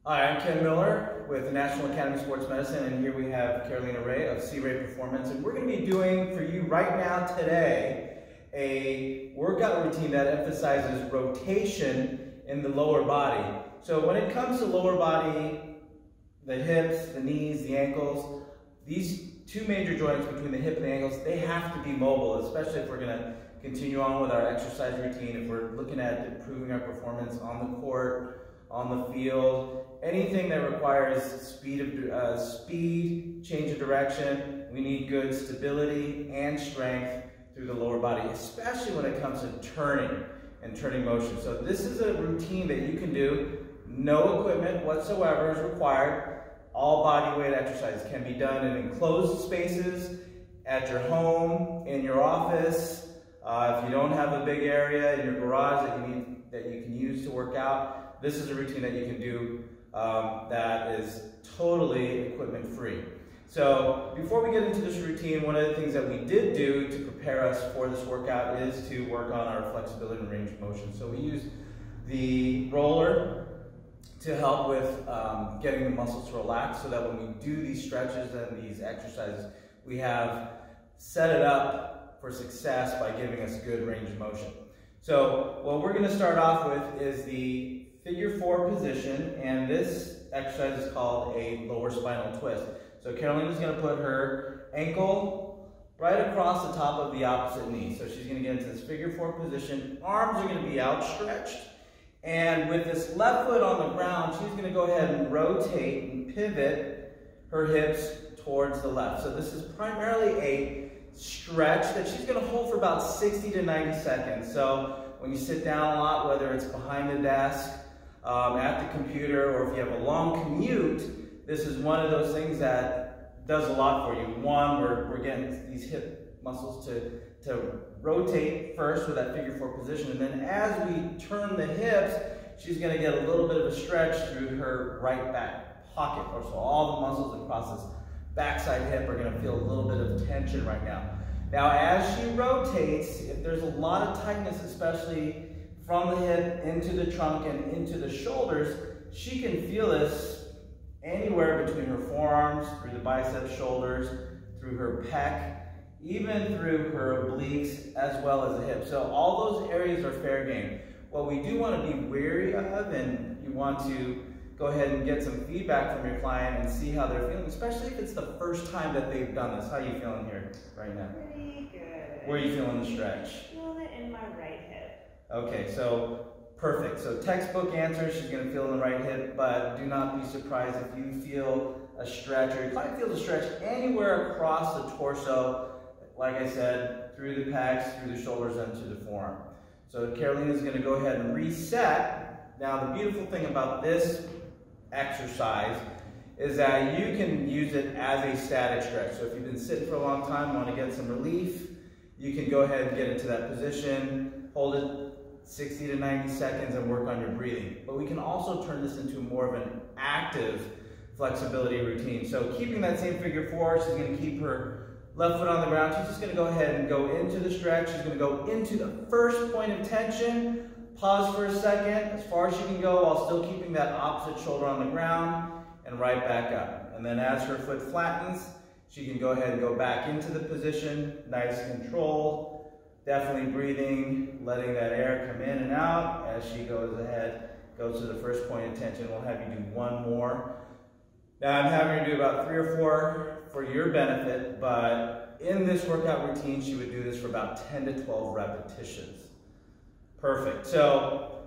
Hi, I'm Ken Miller with the National Academy of Sports Medicine, and here we have Carolina Ray of C-Ray Performance, and we're going to be doing for you right now today a workout routine that emphasizes rotation in the lower body. So when it comes to lower body, the hips, the knees, the ankles, these two major joints between the hip and the ankles, they have to be mobile, especially if we're going to continue on with our exercise routine, if we're looking at improving our performance on the court, on the field, anything that requires speed, change of direction. We need good stability and strength through the lower body, especially when it comes to turning and turning motion. So this is a routine that you can do. No equipment whatsoever is required. All body weight exercises can be done in enclosed spaces, at your home, in your office. If you don't have a big area in your garage that you can use to work out, this is a routine that you can do that is totally equipment free. So before we get into this routine, one of the things that we did do to prepare us for this workout is to work on our flexibility and range of motion. So we use the roller to help with getting the muscles to relax, so that when we do these stretches and these exercises, we have set it up for success by giving us good range of motion. So what we're going to start off with is the figure 4 position, and this exercise is called a lower spinal twist. So Carolina's going to put her ankle right across the top of the opposite knee. So she's going to get into this figure 4 position. Arms are going to be outstretched. And with this left foot on the ground, she's going to go ahead and rotate and pivot her hips towards the left. So this is primarily a stretch that she's going to hold for about 60 to 90 seconds. So when you sit down a lot, whether it's behind the desk, at the computer, or if you have a long commute, this is one of those things that does a lot for you. One, we're getting these hip muscles to rotate first with that figure 4 position, and then as we turn the hips, she's going to get a little bit of a stretch through her right back pocket. So all the muscles across this backside hip are going to feel a little bit of tension right now. Now as she rotates, if there's a lot of tightness, especially from the hip into the trunk and into the shoulders, she can feel this anywhere between her forearms, through the biceps, shoulders, through her pec, even through her obliques, as well as the hips. So all those areas are fair game. What we do want to be wary of, and you want to go ahead and get some feedback from your client and see how they're feeling, especially if it's the first time that they've done this. How are you feeling here right now? Pretty good. Where are you feeling the stretch? Feel it in my right hip. Okay, so perfect. So textbook answer, she's going to feel in the right hip, but do not be surprised if you feel a stretch, or your client feels a stretch anywhere across the torso, like I said, through the pecs, through the shoulders, and to the forearm. So Carolina's going to go ahead and reset. Now the beautiful thing about this exercise is that you can use it as a static stretch. So if you've been sitting for a long time, want to get some relief, you can go ahead and get into that position, hold it 60 to 90 seconds and work on your breathing. But we can also turn this into more of an active flexibility routine. So keeping that same figure 4, she's going to keep her left foot on the ground. She's just going to go ahead and go into the stretch. She's going to go into the first point of tension, pause for a second, as far as she can go while still keeping that opposite shoulder on the ground, and right back up. And then as her foot flattens, she can go ahead and go back into the position, nice and controlled. Definitely breathing, letting that air come in and out as she goes ahead, goes to the first point of tension. We'll have you do one more. Now I'm having her do about 3 or 4 for your benefit, but in this workout routine, she would do this for about 10 to 12 repetitions. Perfect. So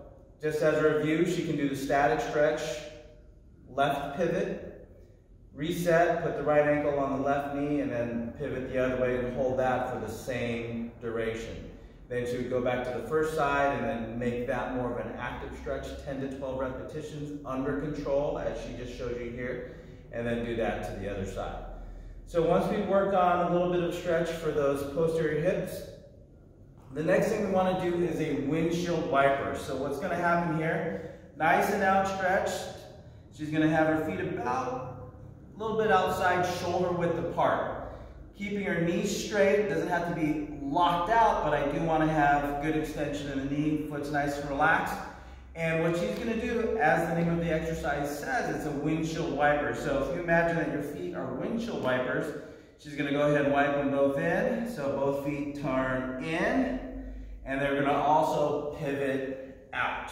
just as a review, she can do the static stretch, left pivot, reset, put the right ankle on the left knee, and then pivot the other way and hold that for the same duration. Then she would go back to the first side and then make that more of an active stretch, 10 to 12 repetitions under control, as she just showed you here, and then do that to the other side. So once we've worked on a little bit of stretch for those posterior hips, the next thing we want to do is a windshield wiper. So what's going to happen here, nice and outstretched, she's going to have her feet about a little bit outside shoulder width apart. Keeping her knees straight, it doesn't have to be locked out, but I do want to have good extension in the knee, foot's nice and relaxed. And what she's going to do as the name of the exercise says, it's a windshield wiper. So if you imagine that your feet are windshield wipers, she's going to go ahead and wipe them both in. So both feet turn in, and they're going to also pivot out.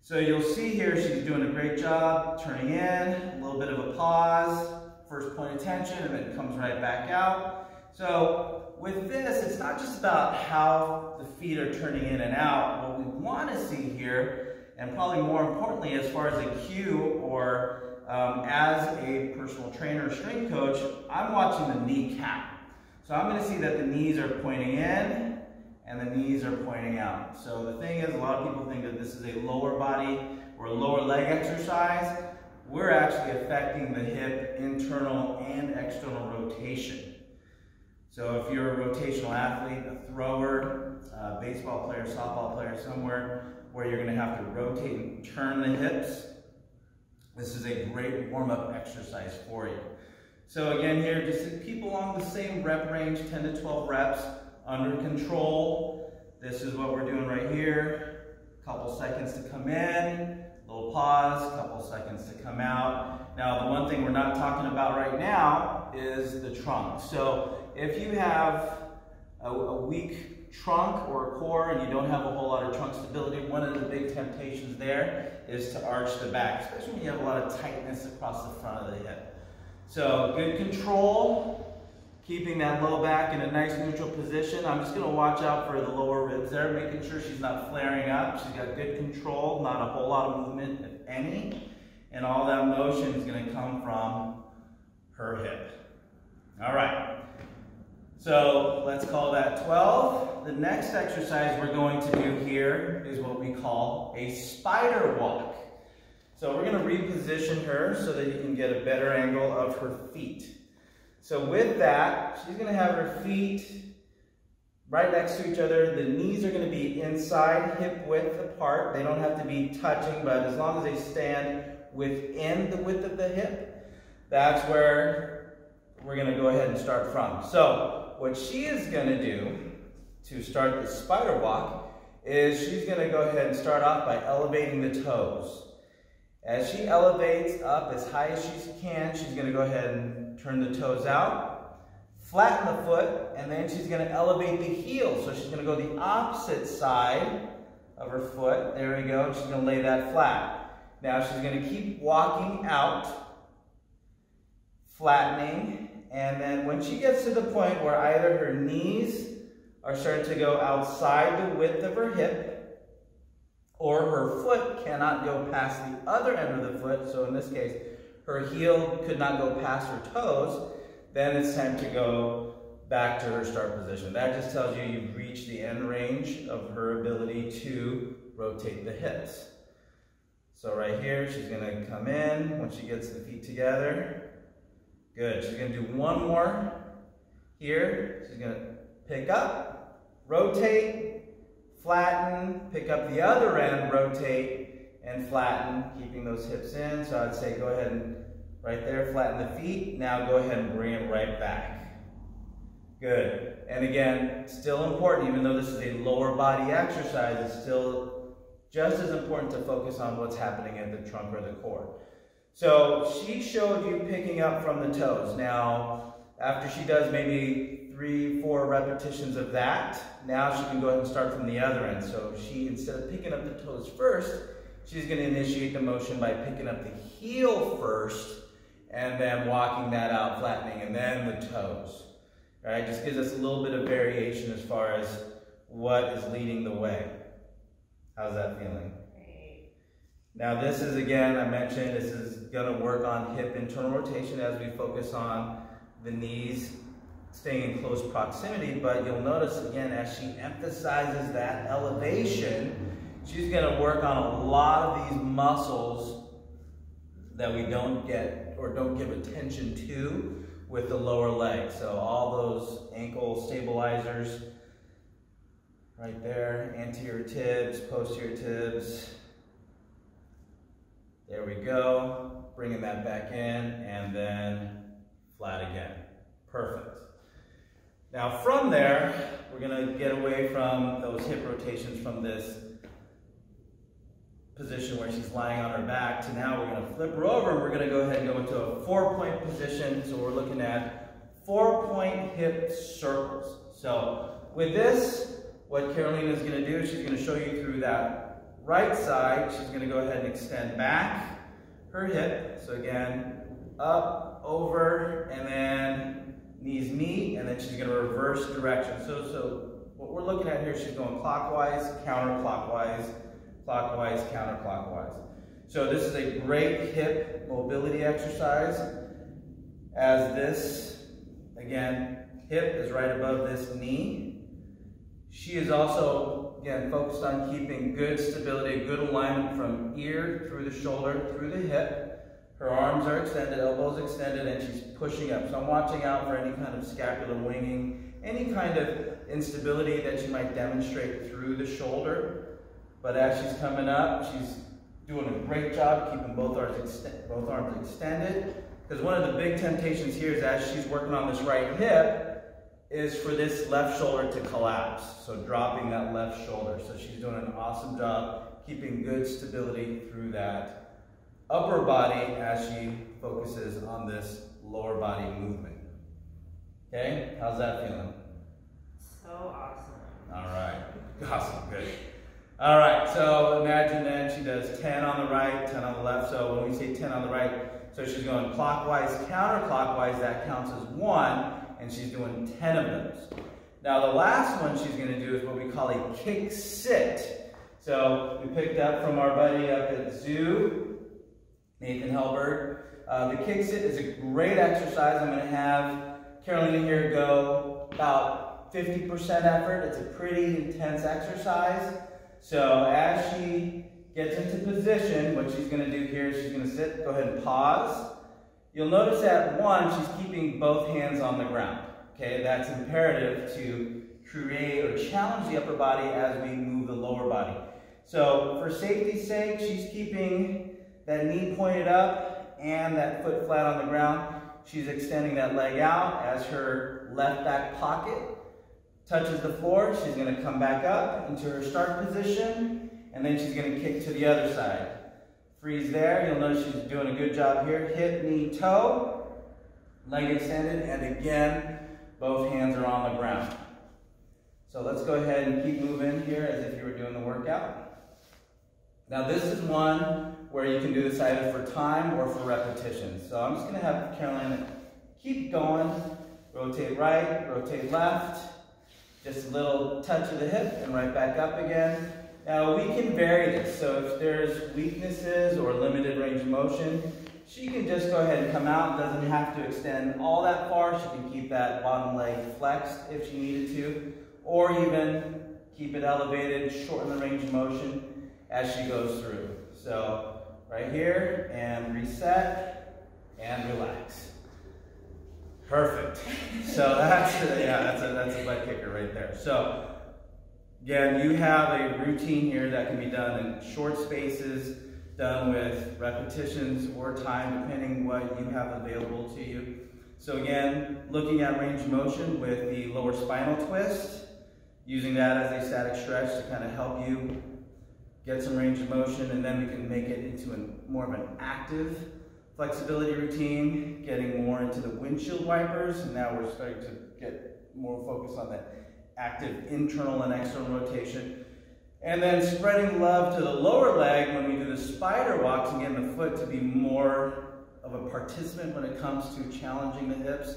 So you'll see here she's doing a great job turning in, a little bit of a pause, first point of tension, and then it comes right back out. So with this, it's not just about how the feet are turning in and out. What we want to see here, and probably more importantly as far as a cue or as a personal trainer or strength coach, I'm watching the kneecap. So I'm going to see that the knees are pointing in and the knees are pointing out. So the thing is, a lot of people think that this is a lower body or a lower leg exercise. We're actually affecting the hip internal and external rotation. So if you're a rotational athlete, a thrower, a baseball player, softball player, somewhere where you're going to have to rotate and turn the hips, this is a great warm-up exercise for you. So again here, just keep along the same rep range, 10 to 12 reps, under control. This is what we're doing right here. Couple seconds to come in, little pause, couple seconds to come out. Now the one thing we're not talking about right now is the trunk. So if you have a weak trunk or a core and you don't have a whole lot of trunk stability, one of the big temptations there is to arch the back, especially when you have a lot of tightness across the front of the hip. So good control, keeping that low back in a nice neutral position. I'm just going to watch out for the lower ribs there, making sure she's not flaring up. She's got good control, not a whole lot of movement, if any, and all that motion is going to come from her hip. All right. So let's call that 12. The next exercise we're going to do here is what we call a spider walk. So we're going to reposition her so that you can get a better angle of her feet. So with that, she's going to have her feet right next to each other. The knees are going to be inside, hip width apart. They don't have to be touching, but as long as they stand within the width of the hip, that's where we're going to go ahead and start from. So what she is going to do to start the spider walk is she's going to go ahead and start off by elevating the toes. As she elevates up as high as she can, she's going to go ahead and turn the toes out, flatten the foot, and then she's going to elevate the heel. So she's going to go the opposite side of her foot. There we go. She's going to lay that flat. Now she's going to keep walking out, flattening, and then when she gets to the point where either her knees are starting to go outside the width of her hip, or her foot cannot go past the other end of the foot, so in this case, her heel could not go past her toes, then it's time to go back to her start position. That just tells you you've reached the end range of her ability to rotate the hips. So right here, she's going to come in when she gets the feet together. Good. She's going to do one more here. She's going to pick up, rotate, flatten, pick up the other end, rotate, and flatten, keeping those hips in. So I'd say go ahead and right there, flatten the feet. Now go ahead and bring it right back. Good. And again, still important, even though this is a lower body exercise, it's still just as important to focus on what's happening at the trunk or the core. So she showed you picking up from the toes. Now, after she does maybe 3-4 repetitions of that, now she can go ahead and start from the other end. So she, instead of picking up the toes first, she's going to initiate the motion by picking up the heel first and then walking that out, flattening, and then the toes. All right, just gives us a little bit of variation as far as what is leading the way. How's that feeling? Great. Now this is, again, I mentioned, this is going to work on hip internal rotation as we focus on the knees staying in close proximity, but you'll notice, again, as she emphasizes that elevation, she's going to work on a lot of these muscles that we don't get or don't give attention to with the lower leg. So all those ankle stabilizers right there, anterior tibs, posterior tibs. There we go. Bringing that back in and then flat again. Perfect. Now from there, we're going to get away from those hip rotations from this position where she's lying on her back to now we're going to flip her over and we're going to go ahead and go into a 4-point position. So we're looking at 4-point hip circles. So with this, what Carolina is going to do is she's going to show you through that right side. She's going to go ahead and extend back her hip. So again, up, over, and then knees meet, and then she's going to reverse direction. So what we're looking at here, she's going clockwise, counterclockwise, clockwise, counterclockwise. So this is a great hip mobility exercise, as this, again, hip is right above this knee. She is also, again, focused on keeping good stability, good alignment from ear through the shoulder, through the hip. Her arms are extended, elbows extended, and she's pushing up. So I'm watching out for any kind of scapular winging, any kind of instability that she might demonstrate through the shoulder. But as she's coming up, she's doing a great job keeping both arms extended. Because one of the big temptations here is as she's working on this right hip is for this left shoulder to collapse. So dropping that left shoulder. So she's doing an awesome job keeping good stability through that upper body as she focuses on this lower body movement. Okay, how's that feeling? So awesome. All right, awesome, good. All right, so imagine then she does 10 on the right, 10 on the left. So when we say 10 on the right, so she's going clockwise, counterclockwise, that counts as 1, and she's doing 10 of those. Now the last one she's going to do is what we call a kick sit. So we picked up from our buddy up at Zoo, Nathan Helberg. The kick sit is a great exercise. I'm going to have Carolina here go about 50% effort. It's a pretty intense exercise. So as she gets into position, what she's going to do here is she's going to sit, go ahead and pause. You'll notice at 1, she's keeping both hands on the ground. Okay, that's imperative to create or challenge the upper body as we move the lower body. So for safety's sake, she's keeping that knee pointed up and that foot flat on the ground. She's extending that leg out as her left back pocket touches the floor. She's going to come back up into her start position, and then she's going to kick to the other side. Freeze there. You'll notice she's doing a good job here. Hip, knee, toe, leg extended, and again, both hands are on the ground. So let's go ahead and keep moving here as if you were doing the workout. Now this is one where you can do this either for time or for repetition. So I'm just going to have Carolina keep going, rotate right, rotate left, just a little touch of the hip and right back up again. Now we can vary this, so if there's weaknesses or limited range of motion, she can just go ahead and come out, doesn't have to extend all that far. She can keep that bottom leg flexed if she needed to, or even keep it elevated, shorten the range of motion as she goes through. So right here, and reset, and relax. Perfect. So that's a butt kicker right there. So again, you have a routine here that can be done in short spaces, done with repetitions or time, depending what you have available to you. So again, looking at range of motion with the lower spinal twist, using that as a static stretch to kind of help you get some range of motion, and then we can make it into more of an active flexibility routine, getting more into the windshield wipers, and now we're starting to get more focused on that active internal and external rotation. And then spreading love to the lower leg when we do the spider walks and getting the foot to be more of a participant when it comes to challenging the hips,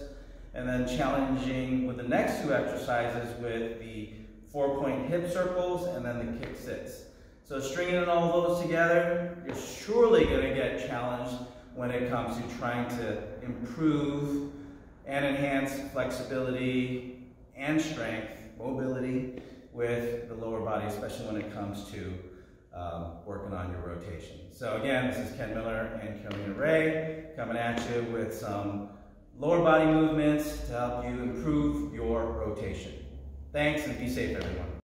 and then challenging with the next 2 exercises with the 4-point hip circles and then the kick sits. So stringing in all of those together, you're surely going to get challenged when it comes to trying to improve and enhance flexibility and strength, mobility with the lower body, especially when it comes to working on your rotation. So again, this is Ken Miller and Carolina Ray coming at you with some lower body movements to help you improve your rotation. Thanks, and be safe, everyone.